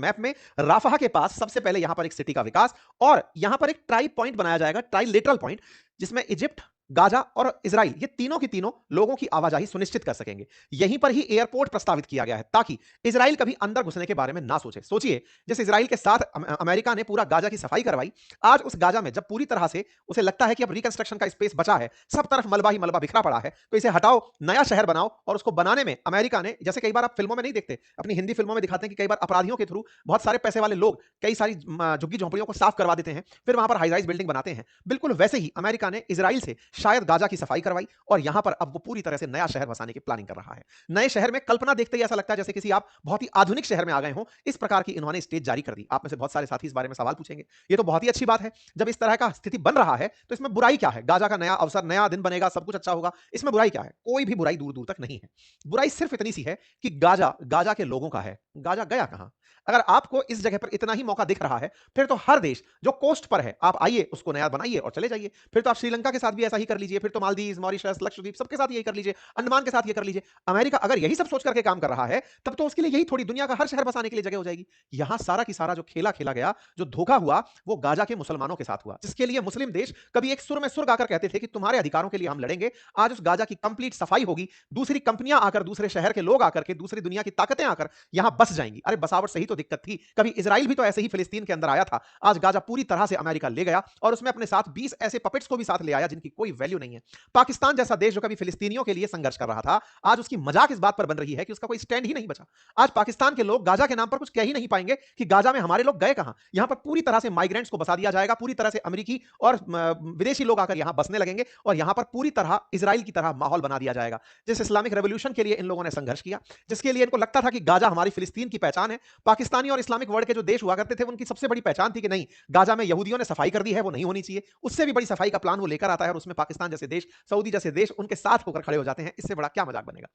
Map में Rafa के पास सबसे पहले यहां पर एक सिटी का विकास और यहां पर एक ट्राई पॉइंट बनाया जाएगा, ट्राइलेटरल पॉइंट, जिसमें इजिप्ट, गाजा और इजराइल ये तीनों की तीनों लोगों की आवाजाही सुनिश्चित कर सकेंगे। यहीं पर ही एयरपोर्ट प्रस्तावित किया गया है ताकि इजराइल कभी अंदर घुसने के बारे में ना सोचे। सोचिए, जैसे इजराइल के साथ अमेरिका ने पूरा गाजा की सफाई करवाई, आज उस गाजा में जब पूरी तरह से उसे लगता है कि अब रिकंस्ट्रक्शन का स्पेस बचा है, सब तरफ मलबा ही मलबा बिखरा पड़ा है, तो इसे हटाओ, नया शहर बनाओ। और उसको बनाने में अमेरिका ने, जैसे कई बार आप फिल्मों में नहीं देखते, अपनी हिंदी फिल्मों में दिखाते हैं कि कई बार अपराधियों के थ्रू बहुत सारे पैसे वाले लोग कई सारी झुग्गी झोंपड़ियों को साफ करवा देते हैं, फिर वहां पर हाई राइज बिल्डिंग बनाते हैं। बिल्कुल वैसे ही अमेरिका ने इजराइल से शायद गाजा की सफाई करवाई और यहां पर अब वो पूरी तरह से नया शहर बसाने की प्लानिंग कर रहा है। नए शहर में कल्पना देखते ही ऐसा लगता है जैसे किसी आप बहुत ही आधुनिक शहर में आ गए हो। इस प्रकार की इन्होंने स्टेज जारी कर दी। आप में से बहुत सारे साथी इस बारे में सवाल पूछेंगे, ये तो बहुत ही अच्छी बात है। जब इस तरह का स्थिति बन रहा है तो इसमें बुराई क्या है? गाजा का नया अवसर, नया दिन बनेगा, सब कुछ अच्छा होगा, इसमें बुराई क्या है? कोई भी बुराई दूर दूर तक नहीं है। बुराई सिर्फ इतनी सी है कि गाजा गाजा के लोगों का है। गाजा गया कहां? अगर आपको इस जगह पर इतना ही मौका दिख रहा है, फिर तो हर देश जो कोस्ट पर है, आप आइए, उसको नया बनाइए और चले जाइए। फिर तो आप श्रीलंका के साथ भी ऐसा ही कर लीजिए, फिर तो मालदीव, मॉरिशस, लक्षद्वीप, सबके साथ यही कर लीजिए, अंडमान के साथ ये कर लीजिए। अमेरिका अगर यही सब सोच करके काम कर रहा है, तब तो उसके लिए यही थोड़ी दुनिया का हर शहर बसाने के लिए जगह हो जाएगी। यहां सारा की सारा जो खेला खेला गया, जो धोखा हुआ, वो गाजा के मुसलमानों के साथ हुआ, जिसके लिए मुस्लिम देश कभी एक सुर में सुर गाकर कहते थे कि तुम्हारे अधिकारों के लिए हम लड़ेंगे। आज उस गाजा की कंप्लीट सफाई होगी, दूसरी कंपनियां आकर, दूसरे शहर के लोग आकर के, दूसरी दुनिया की ताकतें आकर यहां बस जाएंगी। अरे बसावट से ही तो दिक्कत थी। कभी इजराइल भी तो ऐसे ही फिलिस्तीन के अंदर आया था। आज गाजा पूरी तरह से अमेरिका ले गया और उसमें अपने साथ 20 ऐसे पपेट्स को भी साथ ले आया जिनकी कोई वैल्यू नहीं है। पाकिस्तान जैसा देश जो कभी फिलिस्तीनियों के लिए संघर्ष कर रहा था, आज उसकी मजाक इस बात पर बन रही है कि उसका कोई स्टैंड ही नहीं बचा। आज पाकिस्तान के लोग गाजा के नाम पर कुछ कह ही नहीं पाएंगे कि गाजा में हमारे लोग गए कहां। यहां पर पूरी तरह से माइग्रेंट्स को बसा दिया जाएगा, पूरी तरह से अमेरिकी और विदेशी लोग आकर यहां बसने लगेंगे और यहां पर पूरी तरह इजराइल की तरह माहौल बना दिया जाएगा। जिस इस्लामिक रेवोल्यूशन के लिए इन लोगों ने संघर्ष किया, जिसके लिए इनको लगता था कि गाजा हमारी फिलिस्तीन की पहचान है, पाकिस्तानी और इस्लामिक वर्ल्ड के जो देश हुआ करते थे उनकी सबसे बड़ी पहचान थी कि नहीं, गाजा में यहूदियों ने सफाई कर दी है, वो नहीं होनी चाहिए। उससे भी बड़ी सफाई का प्लान वो लेकर आता है और उसमें पाकिस्तान जैसे देश, सऊदी जैसे देश उनके साथ होकर खड़े हो जाते हैं। इससे बड़ा क्या मजाक बनेगा।